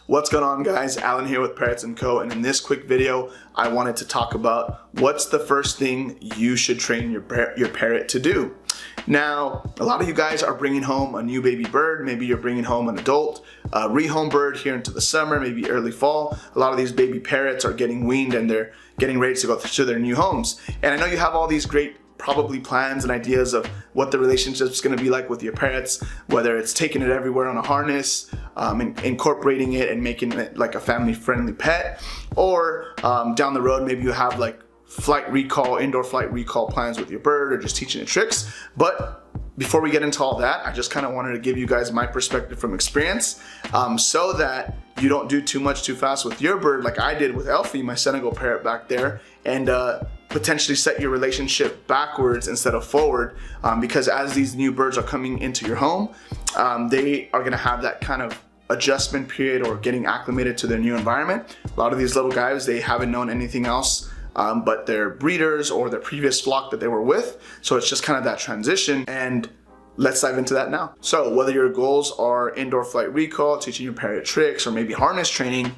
What's going on, guys? Alan here with Parrots&Co, and in this quick video I wanted to talk about what's the first thing you should train your parrot to do. Now, a lot of you guys are bringing home a new baby bird. Maybe you're bringing home an adult rehome bird here into the summer, maybe early fall. A lot of these baby parrots are getting weaned and they're getting ready to go to their new homes. And I know you have all these great probably plans and ideas of what the relationship is going to be like with your parrots, whether it's taking it everywhere on a harness, incorporating it and making it like a family-friendly pet, or down the road maybe you have like indoor flight recall plans with your bird, or just teaching it tricks. But before we get into all that, I just kind of wanted to give you guys my perspective from experience, so that you don't do too much too fast with your bird like I did with Elfie, my Senegal parrot back there, and potentially set your relationship backwards instead of forward, because as these new birds are coming into your home, they are going to have that kind of adjustment period or getting acclimated to their new environment. A lot of these little guys, they haven't known anything else but their breeders or their previous flock that they were with. So it's just kind of that transition, and let's dive into that now. So whether your goals are indoor flight recall, teaching your parrot tricks, or maybe harness training,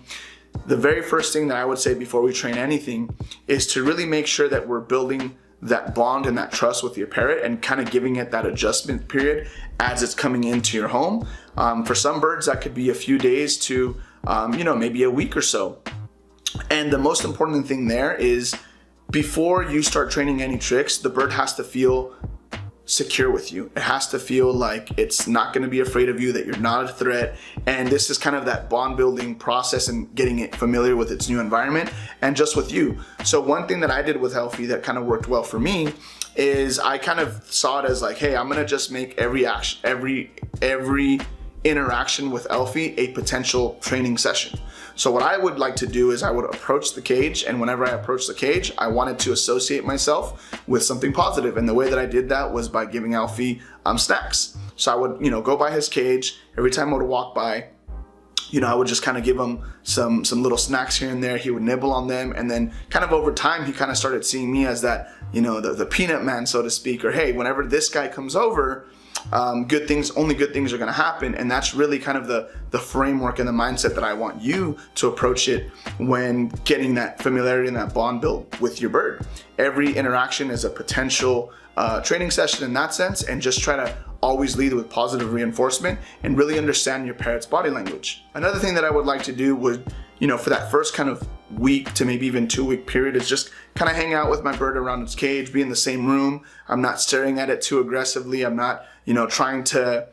the very first thing that I would say before we train anything is to really make sure that we're building that bond and that trust with your parrot and kind of giving it that adjustment period as it's coming into your home. For some birds, that could be a few days to maybe a week or so. And the most important thing there is, before you start training any tricks, the bird has to feel secure with you. It has to feel like it's not going to be afraid of you, that you're not a threat. And this is kind of that bond building process and getting it familiar with its new environment and just with you. So one thing that I did with Elfie that kind of worked well for me is I kind of saw it as like, hey, I'm going to just make every interaction with Elfie a potential training session. So what I would like to do is I would approach the cage, and whenever I approach the cage, I wanted to associate myself with something positive. And the way that I did that was by giving Elfie snacks. So I would, go by his cage. Every time I would walk by, I would just kind of give him some little snacks here and there. He would nibble on them, and then kind of over time, he kind of started seeing me as that, the peanut man, so to speak, or hey, whenever this guy comes over, only good things are going to happen. And that's really kind of the framework and the mindset that I want you to approach it when getting that familiarity and that bond built with your bird. Every interaction is a potential training session in that sense, and just try to always lead with positive reinforcement and really understand your parrot's body language. Another thing that I would like to do would, for that first kind of week to maybe even 2-week period, is just kind of hang out with my bird around its cage, be in the same room. I'm not staring at it too aggressively. I'm not, trying to,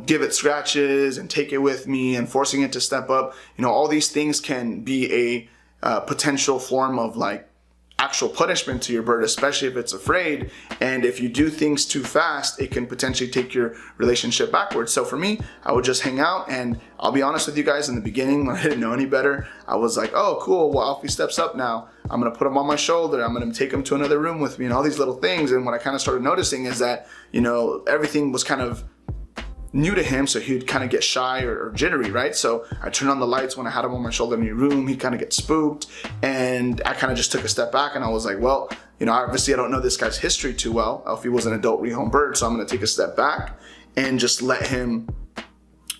give it scratches and take it with me and forcing it to step up. All these things can be a potential form of like actual punishment to your bird, especially if it's afraid. And if you do things too fast, it can potentially take your relationship backwards. So for me, I would just hang out, and I'll be honest with you guys, in the beginning when I didn't know any better, I was like, oh cool, well Alfie steps up now, I'm gonna put him on my shoulder, I'm gonna take him to another room with me, and all these little things. And what I kind of started noticing is that, everything was kind of new to him, so he'd kind of get shy or jittery, right? So I turned on the lights when I had him on my shoulder in your room, he'd kind of get spooked, and I kind of just took a step back, and I was like, well, obviously I don't know this guy's history too well. Elfie was an adult rehome bird, so I'm going to take a step back and just let him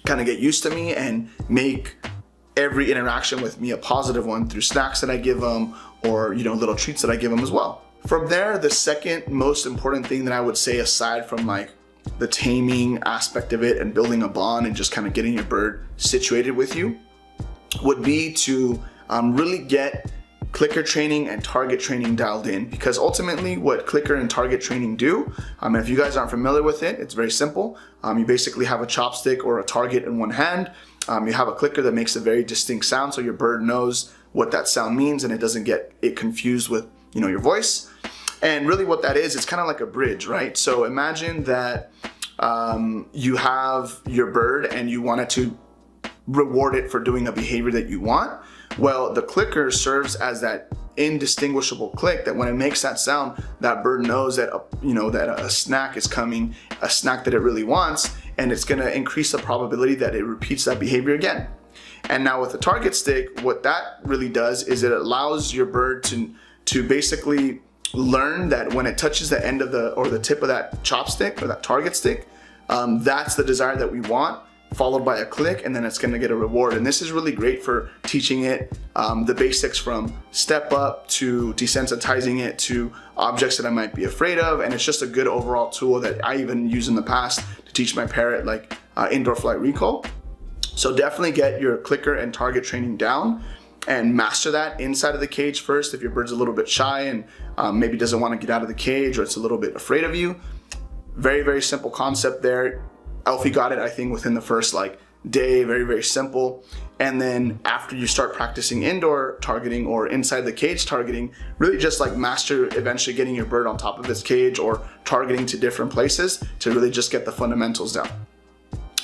kind of get used to me and make every interaction with me a positive one through snacks that I give him, or little treats that I give him as well. From there, the second most important thing that I would say, aside from like the taming aspect of it and building a bond and just kind of getting your bird situated with you, would be to really get clicker training and target training dialed in. Because ultimately what clicker and target training do, if you guys aren't familiar with it, it's very simple. You basically have a chopstick or a target in one hand. You have a clicker that makes a very distinct sound, so your bird knows what that sound means and it doesn't get it confused with your voice. And really what that is, it's kind of like a bridge, right? So imagine that you have your bird and you wanted to reward it for doing a behavior that you want. Well, the clicker serves as that indistinguishable click that when it makes that sound, that bird knows that that a snack is coming, a snack that it really wants, and it's going to increase the probability that it repeats that behavior again. And now with the target stick, what that really does is it allows your bird to basically learn that when it touches the end of the tip of that chopstick or that target stick, that's the desire that we want. followed by a click, and then it's going to get a reward. And this is really great for teaching it the basics from step up to desensitizing it to objects that I might be afraid of. And it's just a good overall tool that I even use in the past to teach my parrot like indoor flight recall. So definitely get your clicker and target training down and master that inside of the cage first. If your bird's a little bit shy and maybe doesn't want to get out of the cage, or it's a little bit afraid of you, very, very simple concept there. Alfie got it, I think, within the first like day, very, very simple. And then after you start practicing indoor targeting or inside the cage targeting, really just like master eventually getting your bird on top of its cage or targeting to different places to really just get the fundamentals down.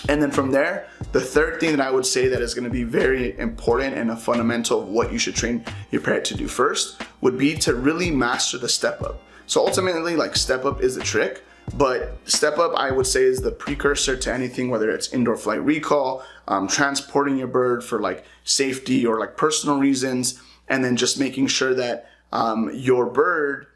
And then from there, the third thing that I would say that is going to be very important and a fundamental of what you should train your parrot to do first would be to really master the step up. So ultimately, like, step up is the trick, but step up, I would say, is the precursor to anything, whether it's indoor flight recall, transporting your bird for like safety or like personal reasons, and then just making sure that your bird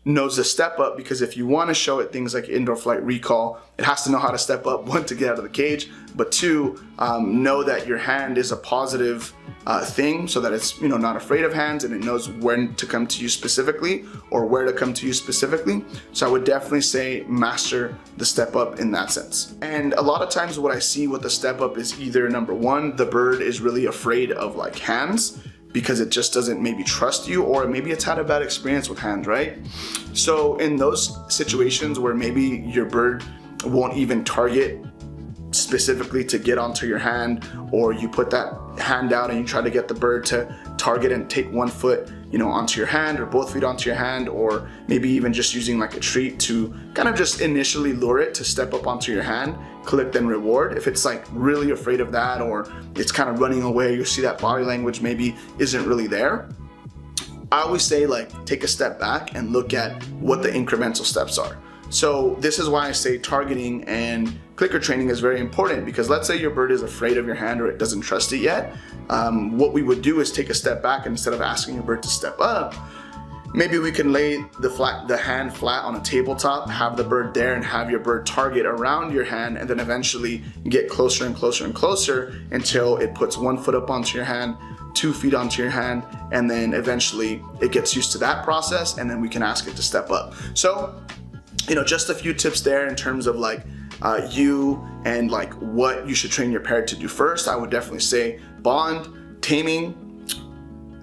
knows the step up, because if you want to show it things like indoor flight recall, it has to know how to step up, one, to get out of the cage, but two, know that your hand is a positive thing, so that it's, you know, not afraid of hands, and it knows when to come to you specifically or where to come to you specifically. So I would definitely say master the step up in that sense. And a lot of times what I see with the step up is either, number one, the bird is really afraid of like hands, because it just doesn't maybe trust you, or maybe it's had a bad experience with hands, right? So in those situations where maybe your bird won't even target specifically to get onto your hand, or you put that hand out and you try to get the bird to target and take 1 foot, you know, onto your hand, or both feet onto your hand, or maybe even just using like a treat to kind of just initially lure it to step up onto your hand, click then reward. If it's like really afraid of that, or it's kind of running away, you see that body language maybe isn't really there, I always say, like, take a step back and look at what the incremental steps are. So this is why I say targeting and clicker training is very important, because let's say your bird is afraid of your hand or it doesn't trust it yet. What we would do is take a step back, and instead of asking your bird to step up, maybe we can lay the hand flat on a tabletop, have the bird there, and have your bird target around your hand, and then eventually get closer and closer and closer until it puts 1 foot up onto your hand, 2 feet onto your hand, and then eventually it gets used to that process, and then we can ask it to step up. So, you know, just a few tips there in terms of like you and like what you should train your parrot to do first. I would definitely say bond, taming,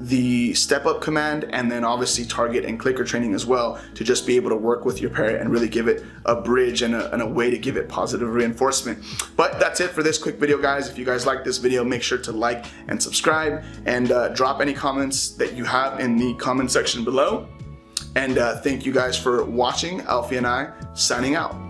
the step up command, and then obviously target and clicker training as well, to just be able to work with your parrot and really give it a bridge and a way to give it positive reinforcement. But that's it for this quick video, guys. If you guys like this video, make sure to like and subscribe, and drop any comments that you have in the comment section below. And thank you guys for watching. Alfie and I signing out.